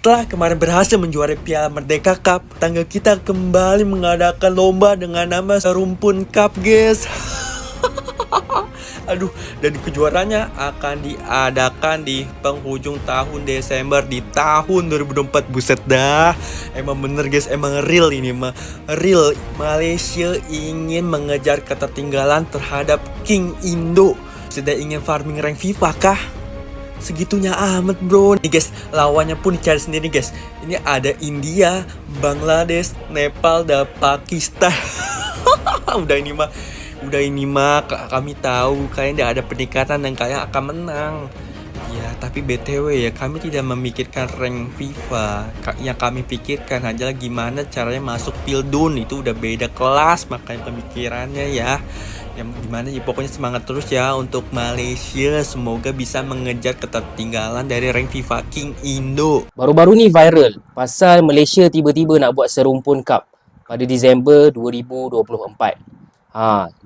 Setelah kemarin berhasil menjuarai Piala Merdeka Cup, tangga kita kembali mengadakan lomba dengan nama Serumpun Cup, guys. Aduh, dan kejuaraannya akan diadakan di penghujung tahun Desember di tahun 2024. Buset dah. Emang bener guys, emang real ini mah. Real, Malaysia ingin mengejar ketertinggalan terhadap King Indo. Sudah ingin farming rank FIFA kah? Segitunya amat bro. Nih guys, lawannya pun dicari sendiri guys. Ini ada India, Bangladesh, Nepal, dan Pakistan. Udah ini mah kami tahu kalian tidak ada peningkatan dan kalian akan menang. Ya, tapi BTW ya, kami tidak memikirkan rank FIFA. Yang kami pikirkan adalah gimana caranya masuk Pildun. Itu udah beda kelas makanya pemikirannya ya. Yang gimana ya, pokoknya semangat terus ya untuk Malaysia. Semoga bisa mengejar ketertinggalan dari rank FIFA King Indo. Baru-baru ni viral pasal Malaysia tiba-tiba nak buat Serumpun Cup pada Disember 2024.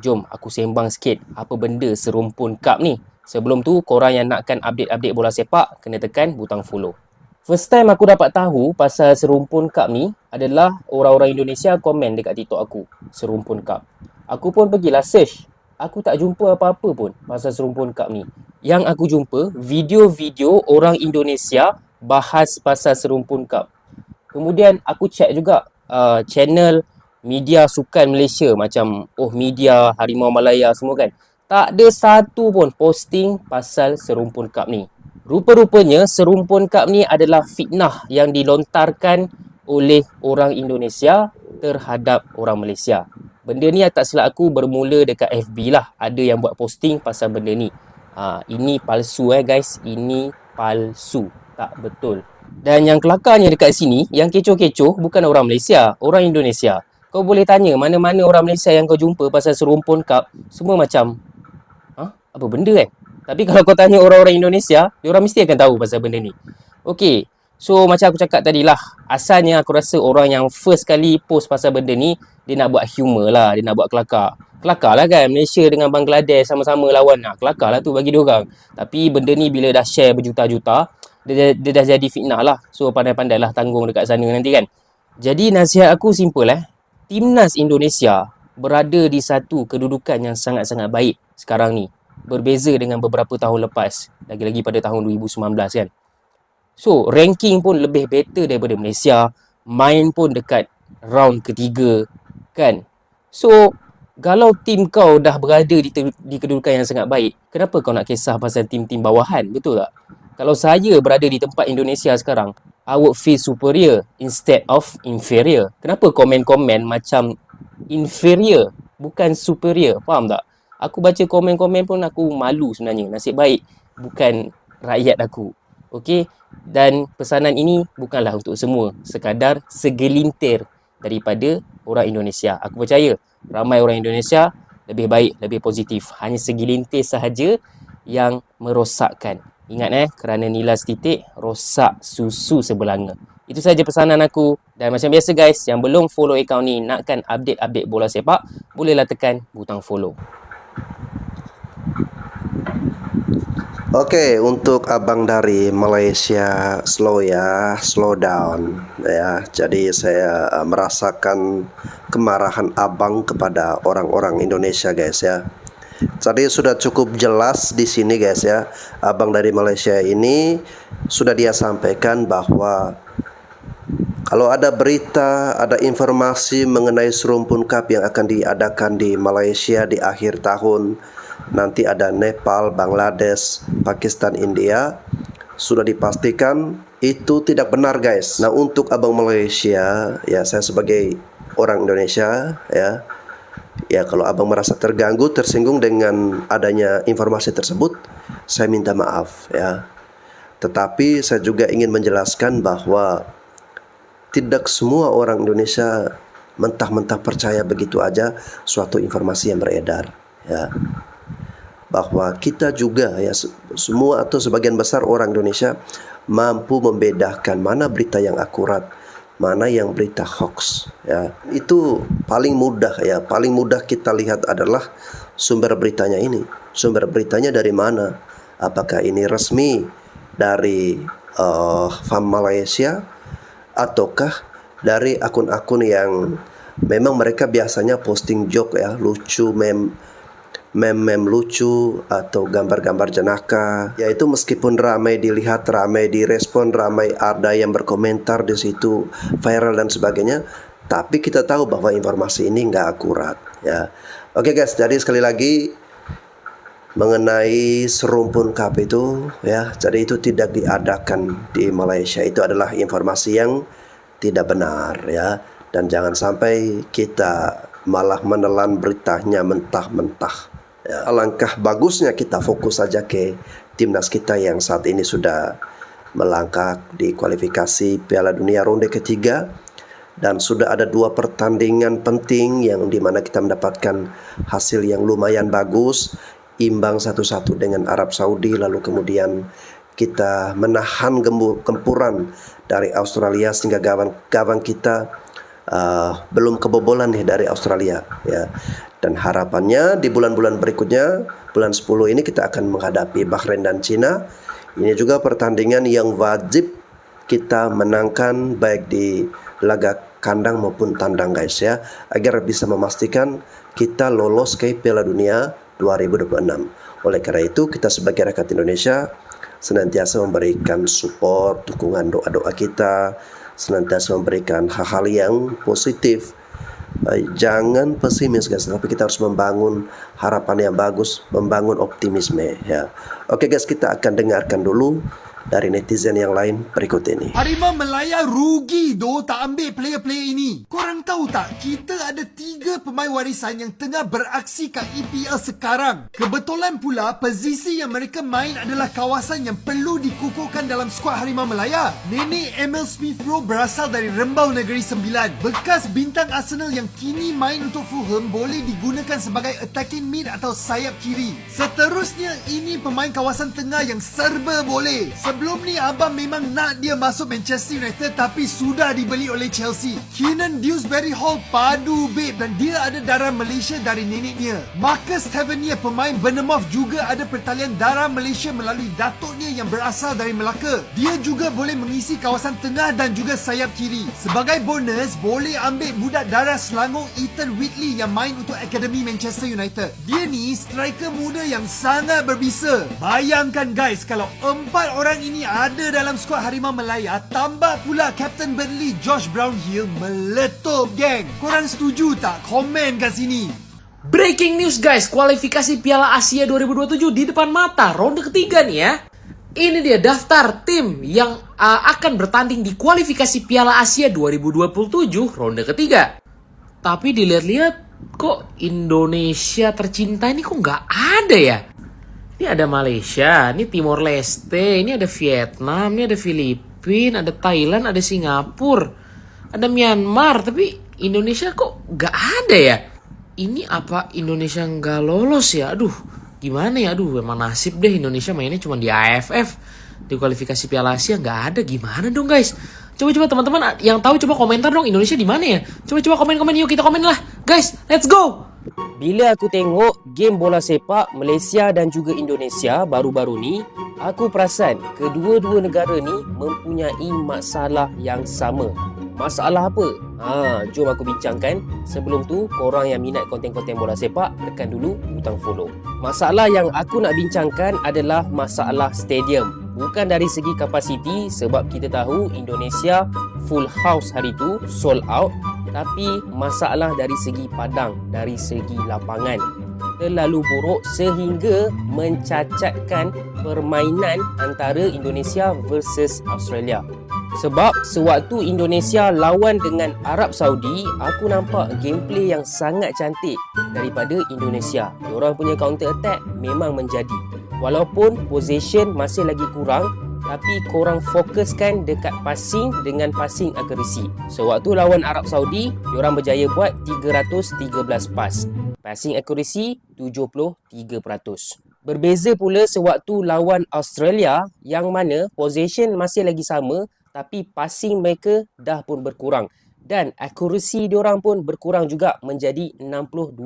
Jom aku sembang sikit apa benda Serumpun Cup ni. Sebelum tu, korang yang nakkan update-update bola sepak, kena tekan butang follow. First time aku dapat tahu pasal Serumpun Cup ni adalah orang-orang Indonesia komen dekat TikTok aku, Serumpun Cup. Aku pun pergilah search. Aku tak jumpa apa-apa pun pasal Serumpun Cup ni. Yang aku jumpa, video-video orang Indonesia bahas pasal Serumpun Cup. Kemudian aku check juga channel media sukan Malaysia macam Media, Harimau Malaya semua kan. Tak ada satu pun posting pasal Serumpun Cup ni. Rupa-rupanya Serumpun Cup ni adalah fitnah yang dilontarkan oleh orang Indonesia terhadap orang Malaysia. Benda ni tak silap aku bermula dekat FB lah. Ada yang buat posting pasal benda ni. Ini palsu guys. Ini palsu. Tak betul. Dan yang kelakarnya dekat sini, yang kecoh-kecoh bukan orang Malaysia, orang Indonesia. Kau boleh tanya mana-mana orang Malaysia yang kau jumpa pasal Serumpun Cup, semua macam, apa benda kan? Tapi kalau kau tanya orang-orang Indonesia, diorang mesti akan tahu pasal benda ni. Okay, so macam aku cakap tadi lah, asalnya aku rasa orang yang first kali post pasal benda ni, dia nak buat humor lah, dia nak buat kelakar. Kelakar lah kan, Malaysia dengan Bangladesh sama-sama lawan. Kelakar lah tu bagi diorang. Tapi benda ni bila dah share berjuta-juta, dia dah jadi fitnah lah. So pandai-pandai lah tanggung dekat sana nanti kan. Jadi nasihat aku simple Timnas Indonesia berada di satu kedudukan yang sangat-sangat baik sekarang ni. Berbeza dengan beberapa tahun lepas. Lagi-lagi pada tahun 2019 kan. So, ranking pun lebih better daripada Malaysia. Main pun dekat round ketiga kan. So, kalau tim kau dah berada di kedudukan yang sangat baik, kenapa kau nak kisah pasal tim-tim bawahan? Betul tak? Kalau saya berada di tempat Indonesia sekarang, I would feel superior instead of inferior. Kenapa komen-komen macam inferior, bukan superior? Faham tak? Aku baca komen-komen pun aku malu sebenarnya. Nasib baik bukan rakyat aku. Okey? Dan pesanan ini bukanlah untuk semua. Sekadar segelintir daripada orang Indonesia. Aku percaya ramai orang Indonesia lebih baik, lebih positif. Hanya segelintir sahaja yang merosakkan. Ingat kerana nilai setitik, rosak susu sebelanga. Itu saja pesanan aku. Dan macam biasa guys, yang belum follow akaun ni, nakkan update-update bola sepak, bolehlah tekan butang follow. Oke, untuk abang dari Malaysia, slow down ya. Jadi saya merasakan kemarahan abang kepada orang-orang Indonesia guys ya. Jadi sudah cukup jelas di sini guys ya. Abang dari Malaysia ini sudah dia sampaikan bahwa kalau ada berita, ada informasi mengenai Serumpun Cup yang akan diadakan di Malaysia di akhir tahun, nanti ada Nepal, Bangladesh, Pakistan, India, sudah dipastikan itu tidak benar guys. Nah, untuk abang Malaysia ya, saya sebagai orang Indonesia ya, kalau abang merasa terganggu, tersinggung dengan adanya informasi tersebut, saya minta maaf ya. Tetapi saya juga ingin menjelaskan bahwa tidak semua orang Indonesia mentah-mentah percaya begitu aja suatu informasi yang beredar ya. Bahwa kita juga ya, semua atau sebagian besar orang Indonesia mampu membedakan mana berita yang akurat, mana yang berita hoax ya. Itu paling mudah ya, paling mudah kita lihat adalah sumber beritanya ini. Sumber beritanya dari mana? Apakah ini resmi dari FAM Malaysia ataukah dari akun-akun yang memang mereka biasanya posting joke ya, lucu, meme lucu atau gambar-gambar jenaka, yaitu meskipun ramai dilihat, ramai direspon, ramai ada yang berkomentar di situ, viral dan sebagainya, tapi kita tahu bahwa informasi ini nggak akurat ya. Oke guys, jadi sekali lagi mengenai serumpun cup itu ya, jadi itu tidak diadakan di Malaysia. Itu adalah informasi yang tidak benar ya, dan jangan sampai kita malah menelan beritanya mentah-mentah ya. Alangkah bagusnya kita fokus saja ke timnas kita yang saat ini sudah melangkah di kualifikasi Piala Dunia ronde ketiga, dan sudah ada 2 pertandingan penting yang dimana kita mendapatkan hasil yang lumayan bagus, imbang 1-1 dengan Arab Saudi, lalu kemudian kita menahan gempuran dari Australia sehingga gawang kita belum kebobolan nih dari Australia ya. Dan harapannya di bulan-bulan berikutnya, bulan 10 ini kita akan menghadapi Bahrain dan Cina. Ini juga pertandingan yang wajib kita menangkan baik di laga kandang maupun tandang guys ya, agar bisa memastikan kita lolos ke Piala Dunia 2026. Oleh karena itu kita sebagai rakyat Indonesia senantiasa memberikan support, dukungan, doa-doa kita, senantiasa memberikan hal-hal yang positif. Jangan pesimis guys, tapi kita harus membangun harapan yang bagus, membangun optimisme ya. Oke guys, kita akan dengarkan dulu dari netizen yang lain berikut ini. Harimau Melaya rugi doh tak ambil player-player ini. Korang tahu tak, kita ada 3 pemain warisan yang tengah beraksi kat EPL sekarang. Kebetulan pula posisi yang mereka main adalah kawasan yang perlu dikukuhkan dalam skuad Harimau Melaya. Nenek Emil Smith Rowe berasal dari Rembau Negeri Sembilan. Bekas bintang Arsenal yang kini main untuk Fulham boleh digunakan sebagai attacking mid atau sayap kiri. Seterusnya ini pemain kawasan tengah yang serba boleh. Sebelum ni abang memang nak dia masuk Manchester United tapi sudah dibeli oleh Chelsea. Keenan Dewsbury Hall padu babe dan dia ada darah Malaysia dari neneknya. Marcus Tavernier pemain Bournemouth juga ada pertalian darah Malaysia melalui datuknya yang berasal dari Melaka. Dia juga boleh mengisi kawasan tengah dan juga sayap kiri. Sebagai bonus boleh ambil budak darah Selangor Ethan Whitley yang main untuk Akademi Manchester United. Dia ni striker muda yang sangat berbisa. Bayangkan guys, kalau 4 orang ini ada dalam skuad Harimau Melaya, tambah pula Captain Burnley Josh Brownhill, meletup geng. Korang setuju tak? Komen kat sini. Breaking news guys, kualifikasi Piala Asia 2027 di depan mata, ronde ketiga nih ya. Ini dia daftar tim yang akan bertanding di kualifikasi Piala Asia 2027 ronde ketiga. Tapi dilihat-lihat kok Indonesia tercinta ini kok nggak ada ya? Ini ada Malaysia, ini Timor Leste, ini ada Vietnam, ini ada Filipina, ada Thailand, ada Singapura, ada Myanmar. Tapi Indonesia kok nggak ada ya? Ini apa Indonesia nggak lolos ya? Aduh, gimana ya? Aduh, emang nasib deh Indonesia mainnya cuma di AFF. Di kualifikasi Piala Asia nggak ada. Gimana dong guys? Coba-coba teman-teman yang tahu coba komentar dong, Indonesia di mana ya? Coba-coba komen-komen, yuk kita komen lah. Guys, let's go! Bila aku tengok game bola sepak Malaysia dan juga Indonesia baru-baru ni, aku perasan kedua-dua negara ni mempunyai masalah yang sama. Masalah apa? Jom aku bincangkan. Sebelum tu, korang yang minat konten-konten bola sepak, tekan dulu butang follow. Masalah yang aku nak bincangkan adalah masalah stadium. Bukan dari segi kapasiti, sebab kita tahu Indonesia full house hari tu, sold out. Tapi masalah dari segi padang, dari segi lapangan terlalu buruk sehingga mencacatkan permainan antara Indonesia versus Australia. Sebab sewaktu Indonesia lawan dengan Arab Saudi, aku nampak gameplay yang sangat cantik daripada Indonesia. Diorang punya counter attack memang menjadi. Walaupun possession masih lagi kurang, tapi korang fokuskan dekat passing dengan passing accuracy. Sewaktu lawan Arab Saudi, diorang berjaya buat 313 pass. Passing accuracy 73%. Berbeza pula sewaktu lawan Australia yang mana possession masih lagi sama tapi passing mereka dah pun berkurang. Dan accuracy diorang pun berkurang juga menjadi 62%.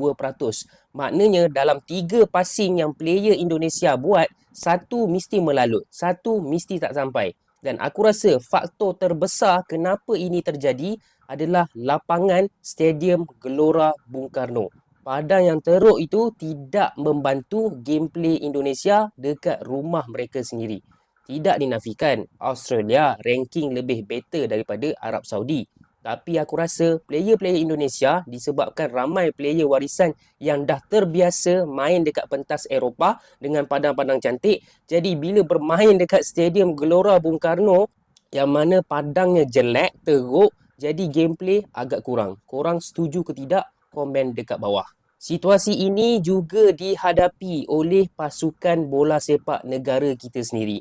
Maknanya dalam 3 passing yang player Indonesia buat, 1 mesti melalut, 1 mesti tak sampai. Dan aku rasa faktor terbesar kenapa ini terjadi adalah lapangan Stadium Gelora Bung Karno. Padang yang teruk itu tidak membantu gameplay Indonesia dekat rumah mereka sendiri. Tidak dinafikan, Australia ranking lebih better daripada Arab Saudi. Tapi aku rasa player-player Indonesia disebabkan ramai player warisan yang dah terbiasa main dekat pentas Eropah dengan padang-padang cantik. Jadi bila bermain dekat Stadium Gelora Bung Karno yang mana padangnya jelek, teruk, jadi gameplay agak kurang. Korang setuju ke tidak? Komen dekat bawah. Situasi ini juga dihadapi oleh pasukan bola sepak negara kita sendiri.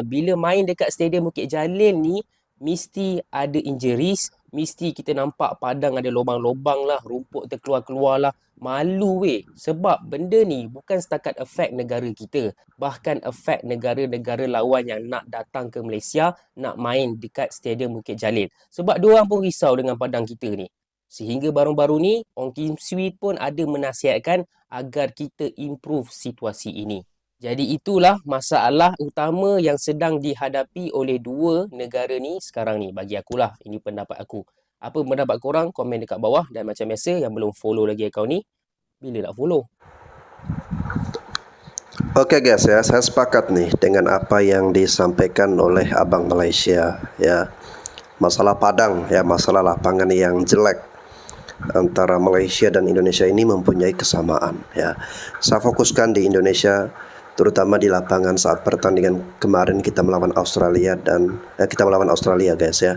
Bila main dekat Stadium Bukit Jalil ni, mesti ada injuries, mesti kita nampak padang ada lubang-lubang lah, rumput terkeluar-keluar lah. Malu weh, sebab benda ni bukan setakat efek negara kita, bahkan efek negara-negara lawan yang nak datang ke Malaysia, nak main dekat Stadium Bukit Jalil. Sebab diorang pun risau dengan padang kita ni. Sehingga baru-baru ni, Ong Kim Swee pun ada menasihatkan agar kita improve situasi ini. Jadi itulah masalah utama yang sedang dihadapi oleh dua negara ni sekarang ni. Bagi akulah, ini pendapat aku. Apa pendapat korang? Komen dekat bawah. Dan macam biasa, yang belum follow lagi akaun ni, bila nak follow? Oke guys ya, saya sepakat nih dengan apa yang disampaikan oleh Abang Malaysia ya. Masalah padang ya, masalah lapangan yang jelek antara Malaysia dan Indonesia ini mempunyai kesamaan ya. Saya fokuskan di Indonesia, terutama di lapangan saat pertandingan kemarin kita melawan Australia guys ya.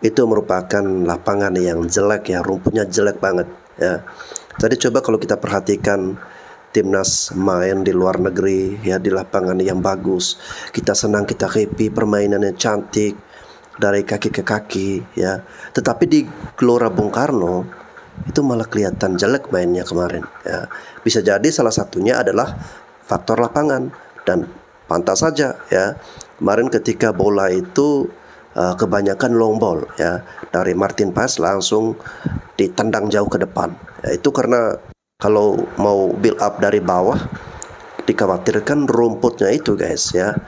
Itu merupakan lapangan yang jelek ya, rumputnya jelek banget ya. Jadi coba kalau kita perhatikan timnas main di luar negeri ya, di lapangan yang bagus, kita senang, kita happy, permainannya cantik dari kaki ke kaki ya. Tetapi di Gelora Bung Karno itu malah kelihatan jelek mainnya kemarin ya. Bisa jadi salah satunya adalah faktor lapangan, dan pantas saja ya, kemarin ketika bola itu kebanyakan long ball ya, dari Martin Paes langsung ditendang jauh ke depan ya. Itu karena kalau mau build up dari bawah dikhawatirkan rumputnya itu guys ya.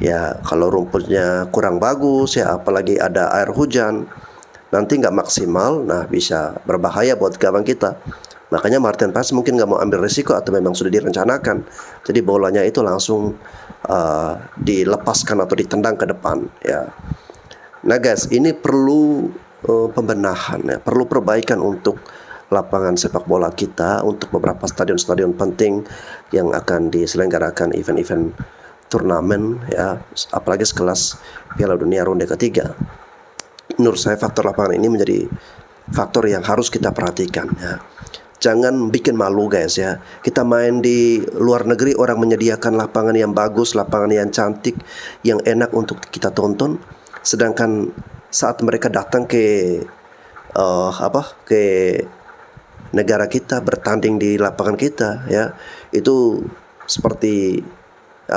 Ya kalau rumputnya kurang bagus ya, apalagi ada air hujan, nanti nggak maksimal, nah bisa berbahaya buat gawang kita. Makanya Martin Paes mungkin nggak mau ambil risiko, atau memang sudah direncanakan. Jadi bolanya itu langsung dilepaskan atau ditendang ke depan ya. Nah guys, ini perlu pembenahan ya, perlu perbaikan untuk lapangan sepak bola kita, untuk beberapa stadion-stadion penting yang akan diselenggarakan event-event turnamen ya, apalagi sekelas Piala Dunia ronde ketiga. Menurut saya faktor lapangan ini menjadi faktor yang harus kita perhatikan ya. Jangan bikin malu guys ya. Kita main di luar negeri, orang menyediakan lapangan yang bagus, lapangan yang cantik, yang enak untuk kita tonton. Sedangkan saat mereka datang ke ke negara kita, bertanding di lapangan kita ya, itu seperti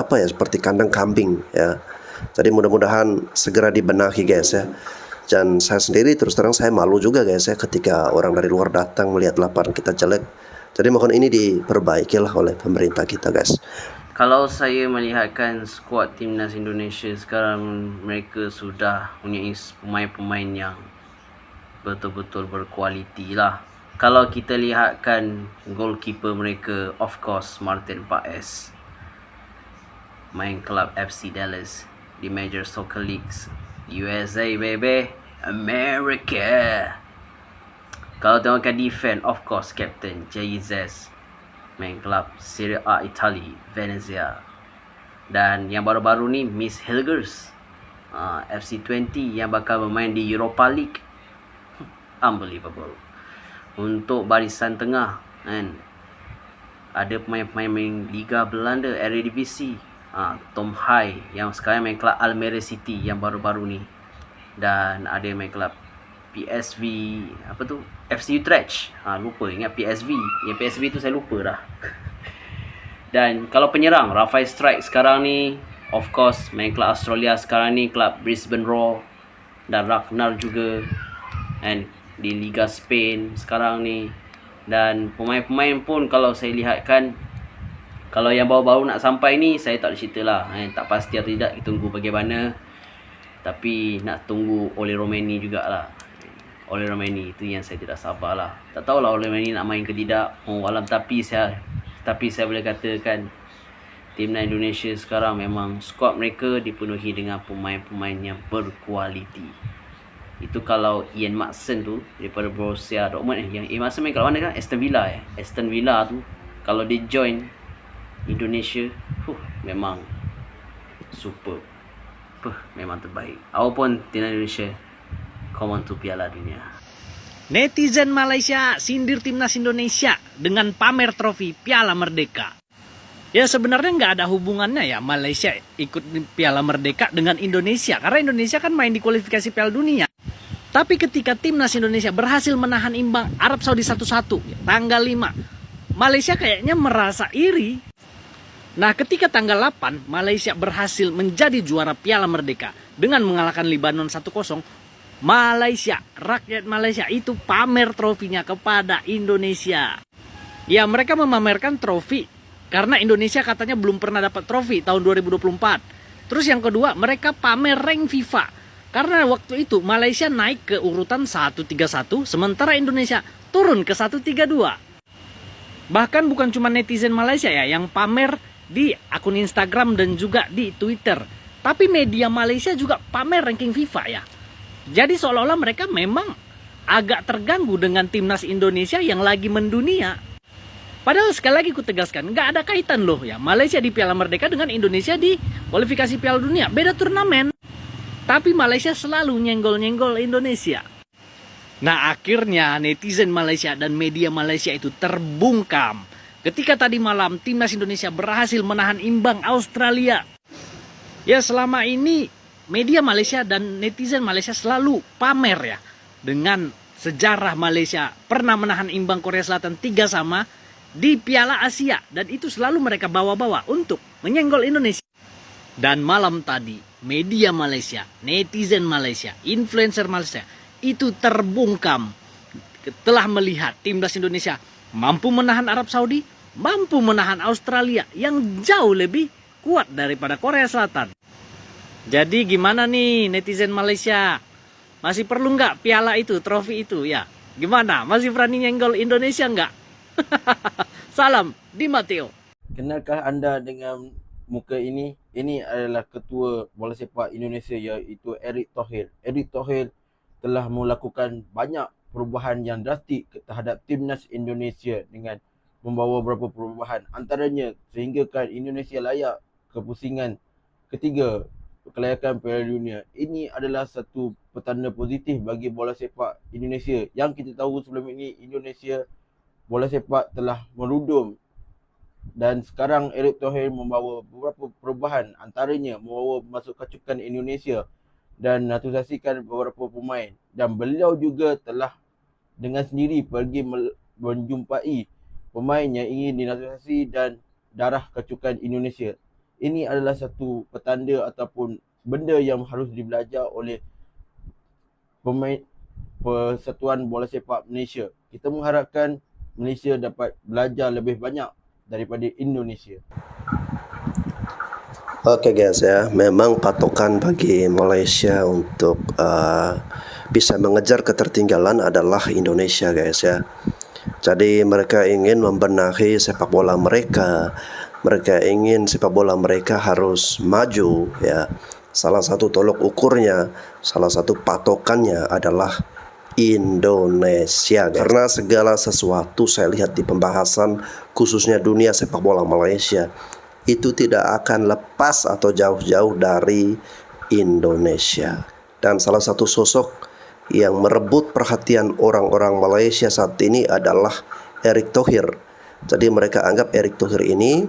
seperti kandang kambing ya. Jadi mudah-mudahan segera dibenahi guys ya. Dan saya sendiri terus terang saya malu juga guys ya, ketika orang dari luar datang melihat lapangan kita jelek. Jadi mohon ini diperbaikilah oleh pemerintah kita guys. Kalau saya melihatkan skuad timnas Indonesia sekarang, mereka sudah mempunyai pemain-pemain yang betul-betul berkualiti lah. Kalau kita lihatkan goalkeeper mereka, of course Martin Paes, main klub FC Dallas di Major Soccer Leagues USA baby, America. Kalau tengokkan defense, of course Captain Jesus, main klub Serie A Italy, Venezia. Dan yang baru-baru ni Miss Hilgers, FC20 yang bakal bermain di Europa League. Unbelievable. Untuk barisan tengah kan, ada pemain-pemain main Liga Belanda, Eredivisie, Tom Hai yang sekarang main klub Almere City yang baru-baru ni. Dan ada main klub PSV FC Utrecht. Lupa ingat PSV. Yang PSV tu saya lupa dah. Dan kalau penyerang, Rafael Strike sekarang ni, of course main klub Australia sekarang ni, klub Brisbane Roar. Dan Ragnar juga, and di Liga Spain sekarang ni. Dan pemain-pemain pun kalau saya lihatkan, kalau yang baru-baru nak sampai ni saya tak ada cerita lah, tak pasti atau tidak, kita tunggu bagaimana. Tapi nak tunggu Ole Romani jugalah. Ole Romani itu yang saya tidak sabar lah. Tak tahulah Ole Romani nak main ke tidak. Walau tapi saya boleh katakan timnas Indonesia sekarang memang skuad mereka dipenuhi dengan pemain-pemain yang berkualiti. Itu kalau Ian Maatsen tu daripada Borussia Dortmund yang Ian Maatsen main kat mana kan? Aston Villa Aston Villa tu kalau dia join Indonesia, memang super. Memang terbaik. Apapun timnas Indonesia, come on to Piala Dunia. Netizen Malaysia sindir timnas Indonesia dengan pamer trofi Piala Merdeka. Ya sebenarnya nggak ada hubungannya ya Malaysia ikut Piala Merdeka dengan Indonesia. Karena Indonesia kan main di kualifikasi Piala Dunia. Tapi ketika timnas Indonesia berhasil menahan imbang Arab Saudi 1-1 tanggal 5, Malaysia kayaknya merasa iri. Nah ketika tanggal 8 Malaysia berhasil menjadi juara Piala Merdeka dengan mengalahkan Lebanon 1-0, Malaysia, rakyat Malaysia itu pamer trofinya kepada Indonesia. Ya mereka memamerkan trofi karena Indonesia katanya belum pernah dapat trofi tahun 2024. Terus yang kedua mereka pamer rank FIFA. Karena waktu itu Malaysia naik ke urutan 131 sementara Indonesia turun ke 132. Bahkan bukan cuma netizen Malaysia ya yang pamer di akun Instagram dan juga di Twitter. Tapi media Malaysia juga pamer ranking FIFA ya. Jadi seolah-olah mereka memang agak terganggu dengan timnas Indonesia yang lagi mendunia. Padahal sekali lagi ku tegaskan, nggak ada kaitan loh ya. Malaysia di Piala Merdeka dengan Indonesia di kualifikasi Piala Dunia. Beda turnamen. Tapi Malaysia selalu nyenggol-nyenggol Indonesia. Nah akhirnya netizen Malaysia dan media Malaysia itu terbungkam. Ketika tadi malam timnas Indonesia berhasil menahan imbang Australia. Ya selama ini media Malaysia dan netizen Malaysia selalu pamer ya. Dengan sejarah Malaysia pernah menahan imbang Korea Selatan 3-3 di Piala Asia. Dan itu selalu mereka bawa-bawa untuk menyenggol Indonesia. Dan malam tadi media Malaysia, netizen Malaysia, influencer Malaysia itu terbungkam. Telah melihat timnas Indonesia mampu menahan Arab Saudi, mampu menahan Australia yang jauh lebih kuat daripada Korea Selatan. Jadi gimana nih netizen Malaysia? Masih perlu nggak piala itu, trofi itu ya? Gimana? Masih berani nyenggol Indonesia nggak? Salam di Mateo. Kenalkah anda dengan muka ini? Ini adalah ketua bola sepak Indonesia iaitu Erick Thohir. Erick Thohir telah melakukan banyak perubahan yang drastik terhadap timnas Indonesia dengan membawa beberapa perubahan. Antaranya sehinggakan Indonesia layak ke pusingan ketiga kelayakan Piala Dunia. Ini adalah satu petanda positif bagi bola sepak Indonesia. Yang kita tahu sebelum ini Indonesia bola sepak telah merudum. Dan sekarang Erick Thohir membawa beberapa perubahan, antaranya membawa masuk kacukan Indonesia dan naturalisasikan beberapa pemain. Dan beliau juga telah dengan sendiri pergi menjumpai pemain yang ingin dinaturalisasi dan darah kacukan Indonesia. Ini adalah satu petanda ataupun benda yang harus dibelajar oleh pemain Persatuan Bola Sepak Malaysia. Kita mengharapkan Malaysia dapat belajar lebih banyak daripada Indonesia. Oke guys ya, memang patokan bagi Malaysia untuk bisa mengejar ketertinggalan adalah Indonesia guys ya. Jadi mereka ingin membenahi sepak bola mereka. Mereka ingin sepak bola mereka harus maju ya. Salah satu tolok ukurnya, salah satu patokannya adalah Indonesia guys. Karena segala sesuatu saya lihat di pembahasan khususnya dunia sepak bola Malaysia itu tidak akan lepas atau jauh-jauh dari Indonesia. Dan salah satu sosok yang merebut perhatian orang-orang Malaysia saat ini adalah Erick Thohir. Jadi mereka anggap Erick Thohir ini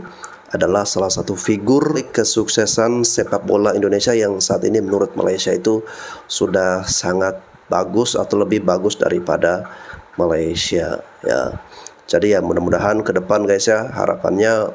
adalah salah satu figur kesuksesan sepak bola Indonesia yang saat ini menurut Malaysia itu sudah sangat bagus atau lebih bagus daripada Malaysia ya. Jadi ya mudah-mudahan ke depan guys ya, harapannya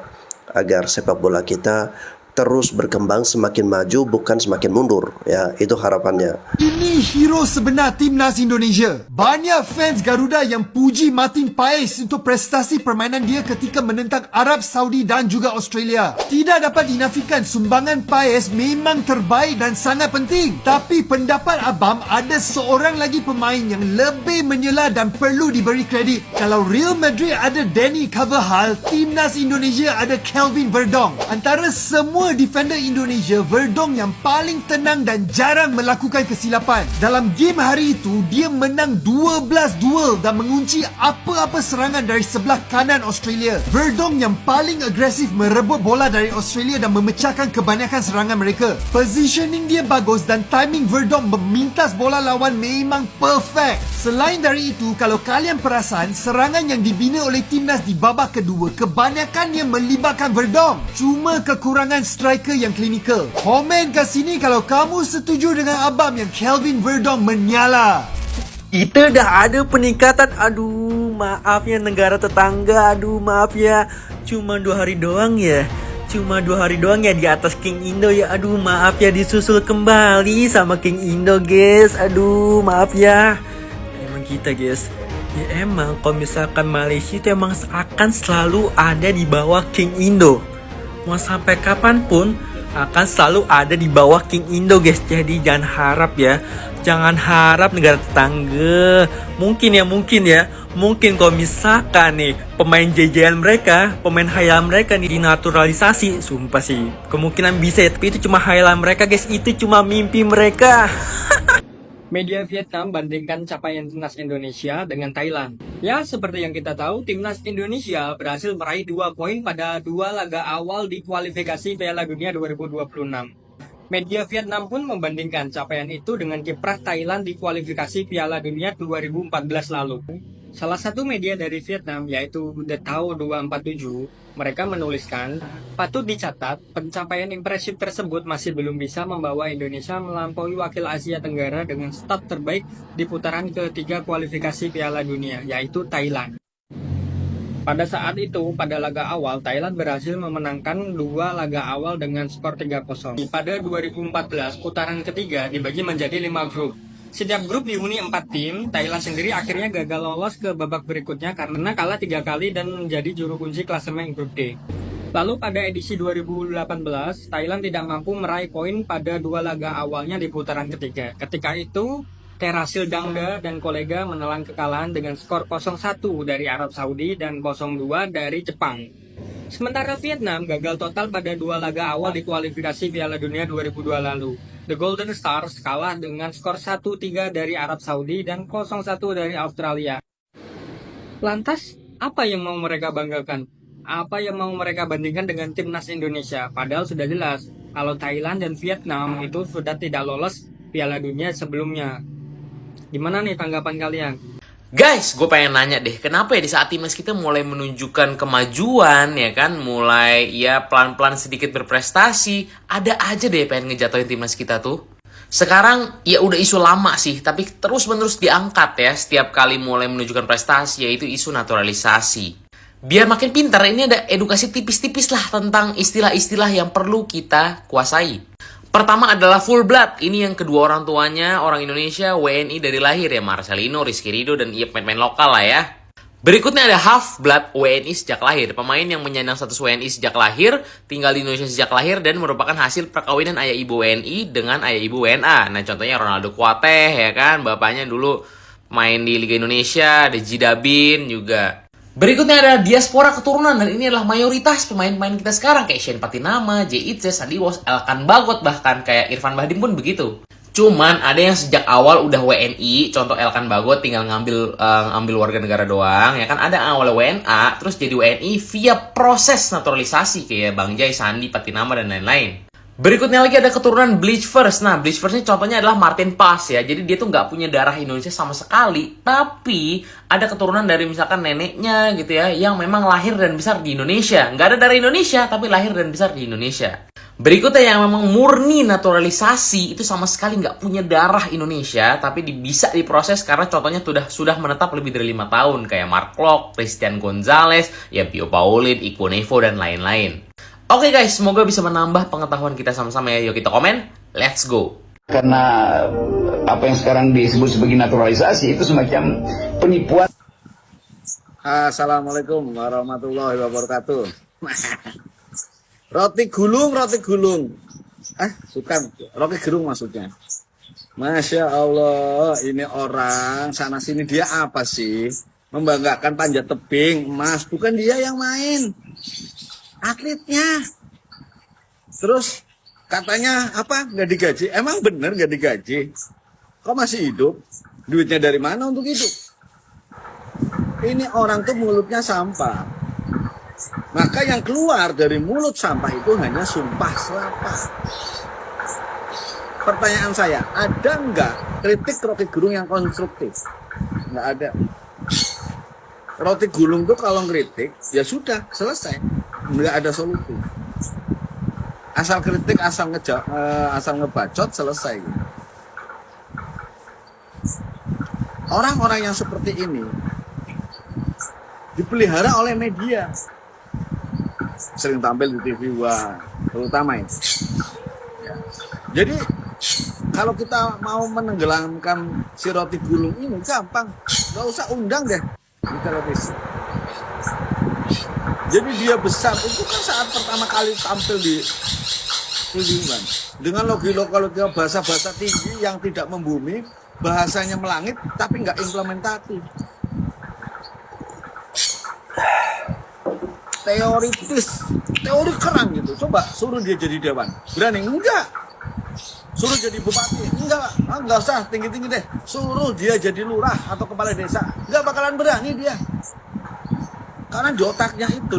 agar sepak bola kita terus berkembang, semakin maju, bukan semakin mundur. Ya, itu harapannya. Ini hero sebenar timnas Indonesia. Banyak fans Garuda yang puji Martin Paes untuk prestasi permainan dia ketika menentang Arab Saudi dan juga Australia. Tidak dapat dinafikan sumbangan Paes memang terbaik dan sangat penting. Tapi pendapat Abang, ada seorang lagi pemain yang lebih menyela dan perlu diberi kredit. Kalau Real Madrid ada Dani Carvajal, timnas Indonesia ada Kelvin Verdong. Antara semua defender Indonesia, Verdong yang paling tenang dan jarang melakukan kesilapan. Dalam game hari itu, dia menang 12 duel dan mengunci apa-apa serangan dari sebelah kanan Australia. Verdong yang paling agresif merebut bola dari Australia dan memecahkan kebanyakan serangan mereka. Positioning dia bagus dan timing Verdong memintas bola lawan memang perfect. Selain dari itu, kalau kalian perasan, serangan yang dibina oleh timnas di babak kedua kebanyakannya melibatkan Verdong. Cuma kekurangan striker yang klinikal. Komen kat sini kalau kamu setuju dengan Abang yang Kelvin Verdong menyala. Kita dah ada peningkatan. Aduh, maaf ya negara tetangga. Aduh, maaf ya. Cuma 2 hari doang ya. Cuma 2 hari doang ya di atas King Indo ya. Aduh, maaf ya, disusul kembali sama King Indo, guys. Aduh, maaf ya. Emang kita, guys, ya emang kalau misalkan Malaysia itu emang akan selalu ada di bawah King Indo. Mau sampai kapanpun akan selalu ada di bawah King Indo, guys. Jadi jangan harap ya. Jangan harap negara tetangga. Mungkin kalau misalkan nih pemain jajahan mereka, pemain hayalan mereka nih dinaturalisasi, sumpah sih kemungkinan bisa ya. Tapi itu cuma hayalan mereka, guys. Itu cuma mimpi mereka. Media Vietnam bandingkan capaian timnas Indonesia dengan Thailand. Ya, seperti yang kita tahu, timnas Indonesia berhasil meraih 2 poin pada 2 laga awal di kualifikasi Piala Dunia 2026. Media Vietnam pun membandingkan capaian itu dengan kiprah Thailand di kualifikasi Piala Dunia 2014 lalu. Salah satu media dari Vietnam, yaitu The Tao 247, mereka menuliskan, patut dicatat, pencapaian impresif tersebut masih belum bisa membawa Indonesia melampaui wakil Asia Tenggara dengan start terbaik di putaran ketiga kualifikasi Piala Dunia, yaitu Thailand. Pada saat itu, pada laga awal, Thailand berhasil memenangkan 2 laga awal dengan skor 3-0. Pada 2014, putaran ketiga dibagi menjadi 5 grup. Setiap grup dihuni 4 tim. Thailand sendiri akhirnya gagal lolos ke babak berikutnya karena kalah 3 kali dan menjadi juru kunci klasemen grup D. Lalu pada edisi 2018, Thailand tidak mampu meraih poin pada 2 laga awalnya di putaran ketiga. Ketika itu, Terasil Dangda dan kolega menelan kekalahan dengan skor 0-1 dari Arab Saudi dan 0-2 dari Jepang. Sementara Vietnam gagal total pada 2 laga awal di kualifikasi Piala Dunia 2002 lalu. The Golden Stars kalah dengan skor 1-3 dari Arab Saudi dan 0-1 dari Australia. Lantas, apa yang mau mereka banggakan? Apa yang mau mereka bandingkan dengan timnas Indonesia? Padahal sudah jelas, kalau Thailand dan Vietnam itu sudah tidak lolos Piala Dunia sebelumnya. Gimana nih tanggapan kalian? Guys, gue pengen nanya deh, kenapa ya di saat timnas kita mulai menunjukkan kemajuan, ya kan, mulai ya pelan-pelan sedikit berprestasi, ada aja deh pengen ngejatuhin timnas kita tuh. Sekarang ya udah isu lama sih, tapi terus-menerus diangkat ya setiap kali mulai menunjukkan prestasi, yaitu isu naturalisasi. Biar makin pintar, ini ada edukasi tipis-tipis lah tentang istilah-istilah yang perlu kita kuasai. Pertama adalah full blood. Ini yang kedua orang tuanya orang Indonesia, WNI dari lahir ya, Marcelino, Rizky Ridho, dan iya pemain lokal lah ya. Berikutnya ada half blood, WNI sejak lahir. Pemain yang menyandang status WNI sejak lahir, tinggal di Indonesia sejak lahir, dan merupakan hasil perkawinan ayah ibu WNI dengan ayah ibu WNA. Nah contohnya Ronaldo Kuateh ya kan, bapaknya dulu main di Liga Indonesia, ada Jidabin juga. Berikutnya ada diaspora keturunan, dan ini adalah mayoritas pemain-pemain kita sekarang kayak Shane Patinama, J.I.C, Sadiwas, Elkan Bagot, bahkan kayak Irfan Bahdim pun begitu. Cuman ada yang sejak awal udah WNI, contoh Elkan Bagot tinggal ngambil warga negara doang, ya kan. Ada yang awalnya WNA terus jadi WNI via proses naturalisasi kayak Bang Jai, Sandi, Patinama, dan lain-lain. Berikutnya lagi ada keturunan Bleach First. Nah, Bleach First ini contohnya adalah Martin Paes ya. Jadi dia tuh nggak punya darah Indonesia sama sekali, tapi ada keturunan dari misalkan neneknya gitu ya, yang memang lahir dan besar di Indonesia. Nggak ada darah Indonesia, tapi lahir dan besar di Indonesia. Berikutnya yang memang murni naturalisasi, itu sama sekali nggak punya darah Indonesia, tapi bisa diproses karena contohnya sudah menetap lebih dari 5 tahun, kayak Mark Klok, Christian Gonzalez, ya Pio Paulin, Iko Nevo, dan lain-lain. Oke guys, semoga bisa menambah pengetahuan kita sama-sama ya. Yuk kita komen, let's go. Karena apa yang sekarang disebut sebagai naturalisasi itu semacam penipuan. Assalamualaikum warahmatullahi wabarakatuh. Roti gulung. Bukan, roti gerung maksudnya. Masya Allah, ini orang sana sini dia apa sih? Membanggakan panjat tebing, Mas. Bukan dia yang main, atletnya. Terus katanya apa? Nggak digaji. Emang bener nggak digaji? Kok masih hidup? Duitnya dari mana untuk hidup? Ini orang tuh mulutnya sampah. Maka yang keluar dari mulut sampah itu hanya sumpah serapah. Pertanyaan saya, ada nggak kritik Rocky Gerung yang konstruktif? Nggak ada. Roti gulung tuh kalau ngeritik, ya sudah, selesai. Nggak ada solusi. Asal kritik, asal ngebacot, selesai. Orang-orang yang seperti ini dipelihara oleh media. Sering tampil di TV, wah, terutama itu. Ya. Jadi, kalau kita mau menenggelamkan si roti gulung ini, gampang. Nggak usah undang deh di televisi. Jadi dia besar, itu kan saat pertama kali tampil di Sudirman. Dengan logi-logi bahasa-bahasa tinggi yang tidak membumi, bahasanya melangit, tapi nggak implementatif. Teori kerang gitu. Coba suruh dia jadi dewan, berani? Enggak. Suruh jadi bupati? Enggak usah tinggi-tinggi deh. Suruh dia jadi lurah atau kepala desa, enggak bakalan berani dia. Karena di otaknya itu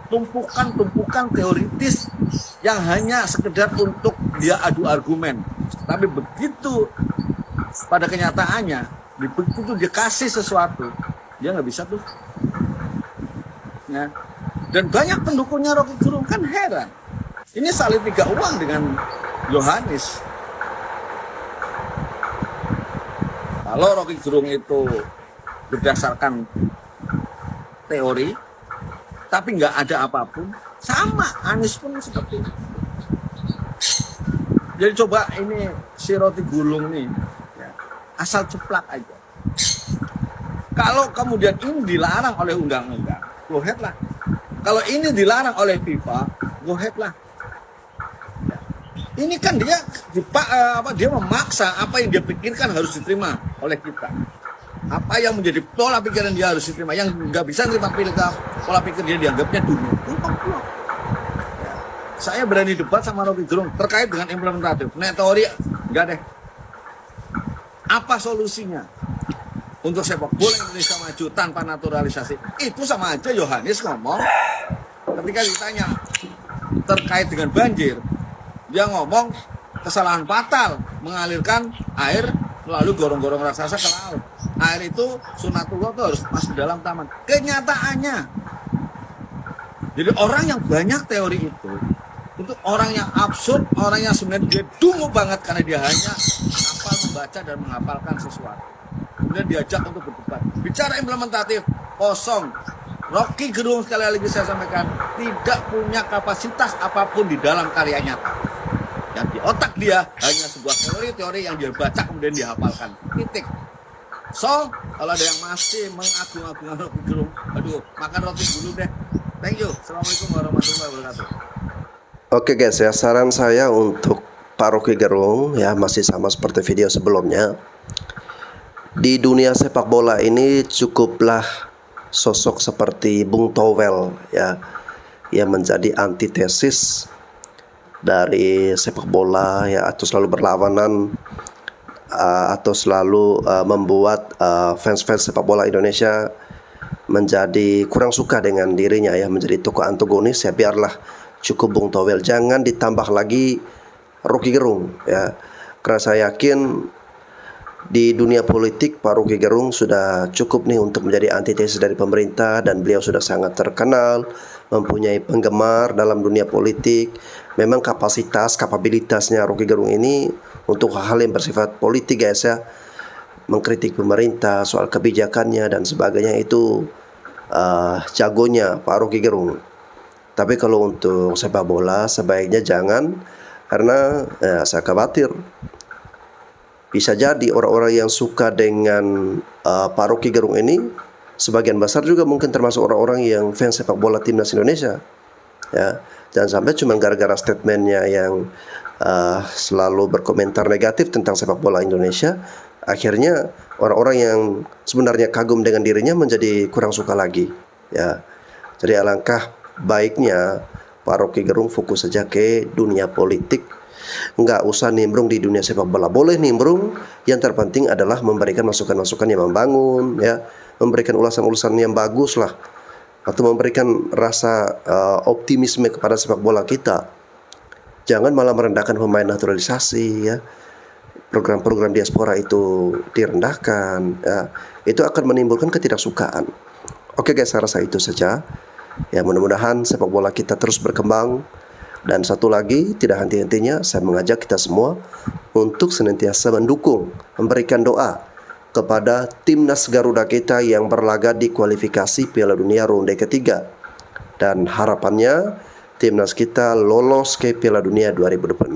tumpukan teoritis yang hanya sekedar untuk dia adu argumen. Tapi begitu pada kenyataannya, begitu dia kasih sesuatu, dia nggak bisa tuh. Ya. Dan banyak pendukungnya Rocky Gerung kan heran. Ini saling tiga uang dengan Yohanes. Kalau Rocky Gerung itu berdasarkan teori, tapi nggak ada apapun, sama Anies pun seperti itu. Jadi coba ini si roti gulung nih, ya, asal ceplak aja. Kalau kemudian ini dilarang oleh undang-undang, go ahead lah. Kalau ini dilarang oleh FIFA, go ahead lah. Ya. Ini kan dia memaksa apa yang dia pikirkan harus diterima oleh kita. Apa yang menjadi pola pikiran dia harus diterima. Yang nggak bisa terima pola pikir dia dianggapnya dulu. Ya. Saya berani debat sama Rocky Gerung terkait dengan implementatif. Nah, teori nggak deh. Apa solusinya untuk sepak bola Indonesia maju tanpa naturalisasi? Itu sama aja Yohanes ngomong ketika ditanya terkait dengan banjir, dia ngomong kesalahan fatal mengalirkan air melalui gorong-gorong raksasa ke laut. Air itu sunatullah itu harus masuk dalam taman. Kenyataannya, jadi orang yang banyak teori itu orang yang absurd, orang yang sebenarnya dia dungu banget karena dia hanya hafal membaca dan menghafalkan sesuatu. Kemudian diajak untuk berdebat. Bicara implementatif, kosong. Rocky Gerung sekali lagi saya sampaikan tidak punya kapasitas apapun di dalam karya nyata. Yang di otak dia hanya sebuah teori-teori yang dia baca kemudian dihafalkan. Titik. So, kalau ada yang masih mengagung-agungkan Rocky Gerung, aduh, makan roti dulu deh. Thank you. Assalamualaikum warahmatullahi wabarakatuh. Oke guys ya, saran saya untuk Pak Rocky Gerung ya masih sama seperti video sebelumnya. Di dunia sepak bola ini cukuplah sosok seperti Bung Towel ya, yang menjadi antitesis dari sepak bola ya, atau selalu berlawanan atau selalu membuat fans-fans sepak bola Indonesia menjadi kurang suka dengan dirinya ya, menjadi tokoh antagonis ya. Biarlah cukup Bung Towel, jangan ditambah lagi Rocky Gerung ya, karena saya yakin di dunia politik Pak Rocky Gerung sudah cukup nih untuk menjadi antitesis dari pemerintah, dan beliau sudah sangat terkenal, mempunyai penggemar dalam dunia politik. Memang kapabilitasnya Rocky Gerung ini untuk hal-hal yang bersifat politik guys ya, mengkritik pemerintah soal kebijakannya dan sebagainya, itu jagonya Pak Rocky Gerung. Tapi kalau untuk sepak bola sebaiknya jangan, karena saya khawatir bisa jadi orang-orang yang suka dengan Pak Rocky Gerung ini sebagian besar juga mungkin termasuk orang-orang yang fans sepak bola timnas Indonesia. Ya, jangan sampai cuma gara-gara statementnya yang selalu berkomentar negatif tentang sepak bola Indonesia, akhirnya orang-orang yang sebenarnya kagum dengan dirinya menjadi kurang suka lagi. Ya, jadi alangkah baiknya Pak Rocky Gerung fokus saja ke dunia politik, nggak usah nimbrung di dunia sepak bola. Boleh nimbrung, yang terpenting adalah memberikan masukan-masukan yang membangun, ya, memberikan ulasan-ulasan yang bagus lah, atau memberikan rasa optimisme kepada sepak bola kita. Jangan malah merendahkan pemain naturalisasi, ya. Program-program diaspora itu direndahkan, ya. Itu akan menimbulkan ketidaksukaan. Oke guys, saya rasa itu saja. Ya, mudah-mudahan sepak bola kita terus berkembang. Dan satu lagi, tidak henti-hentinya saya mengajak kita semua untuk senantiasa mendukung, memberikan doa kepada timnas Garuda kita yang berlaga di kualifikasi Piala Dunia ronde ketiga. Dan harapannya timnas kita lolos ke Piala Dunia 2026.